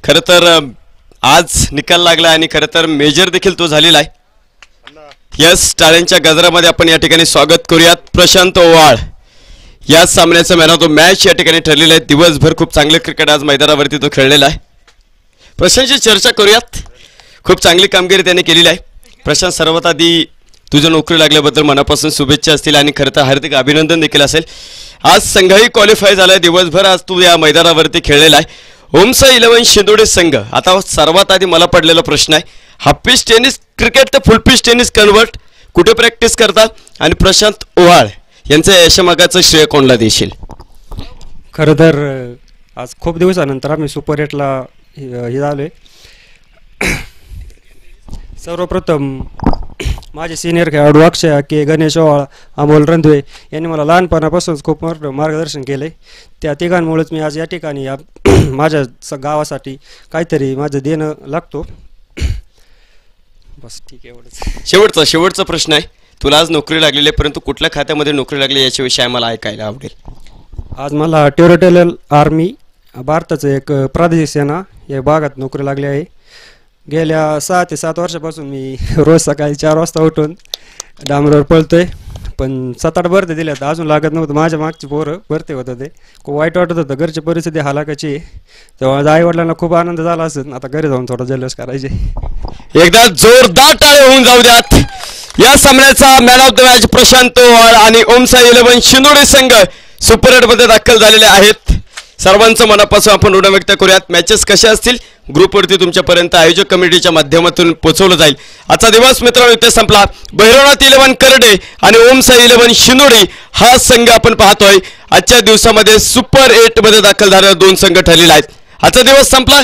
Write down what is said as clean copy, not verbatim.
खरं तर आज निकाल लागला आणि खरं तर मेजर देखील तो झालेला आहे. यस, टाळ्यांच्या गजरामध्ये आपण या ठिकाणी स्वागत करूयात. प्रशांत ओवाळ या सामन्याचा मॅन ऑफ द मॅच या ठिकाणी ठरलेला आहे. दिवसभर खूप चांगले क्रिकेट आज मैदानावरती तो खेळलेला आहे. प्रशांतची चर्चा करूयात. खूप चांगली कामगिरी त्याने केलेली आहे. प्रशांत, सर्वात आधी तुझ्या नोकरी लागल्याबद्दल मनापासून शुभेच्छा असतील आणि खरं तर हार्दिक अभिनंदन देखील असेल. आज संघही क्वालिफाय झालाय. दिवसभर आज तू या मैदानावरती खेळलेला आहे. ओमसा 11 शिंदोडे संघ. आता सर्वात आधी मला पडलेला प्रश्न आहे, हाफ पिच टेनिस क्रिकेट ते फुल पिच टेनिस कन्वर्ट कुठे प्रॅक्टिस करता आणि प्रशांत ओवाळ यांच्या यशमागाचं श्रेय कोणाला देशील? खरं तर आज खूप दिवसानंतर आम्ही सुपर 8ला हे झालोय. सर्वप्रथम माझे सिनियर खेळाडू अक्षय के, गणेश ओवाळ, अमोल रंधवे यांनी मला लहानपणापासूनच खूप मोठं मार्गदर्शन केलं आहे. त्या तिघांमुळेच मी आज या ठिकाणी माझ्या गावासाठी काहीतरी माझं देणं लागतो. बस ठीक आहे, एवढंच. शेवटचा प्रश्न आहे, तुला आज नोकरी लागलेली आहे, परंतु कुठल्या खात्यामध्ये नोकरी लागली याच्याविषयी आम्हाला ऐकायला आवडेल. आज मला टेरिटोरियल आर्मी, भारताचं एक प्रादेशिक सेना या भागात नोकरी लागली आहे. गेल्या 6 ते 7 वर्षापासून मी रोज सकाळी 4 वाजता उठून डांबरावर पळतोय. पण 7-8 भरते दिल्यात, अजून लागत नव्हतं. माझ्या मागची पोरं भरते होतं. ते खूप वाईट वाटत होतं. घरची परिस्थिती हालाकाची आहे. तेव्हा माझ्या आईवडिलांना खूप आनंद झाला असेल. आता घरी जाऊन थोडा जल्लोष करायचे. एकदा जोरदार टाळे होऊन जाऊ द्यात. या सामन्याचा man of the match Prashant Owal आणि ओमसा 11 शिंदोडे संघ सुपर 8 मध्ये दाखल झालेले आहेत. सर्वांचं मनापासून आपण ऋण व्यक्त करूयात. मॅचेस कशा असतील ग्रुपवरती तुमच्यापर्यंत आयोजक कमिटीच्या माध्यमातून पोहोचवलं जाईल. आजचा दिवस मित्रांनो इथे संपला. भैरवनाथ 11 करडे आणि ओमसा 11 शिंदोडी हा संघ आपण पाहतोय. आजच्या दिवसामध्ये सुपर 8 मध्ये दाखल झालेले 2 संघ ठरलेले आहेत. आजचा दिवस संपला.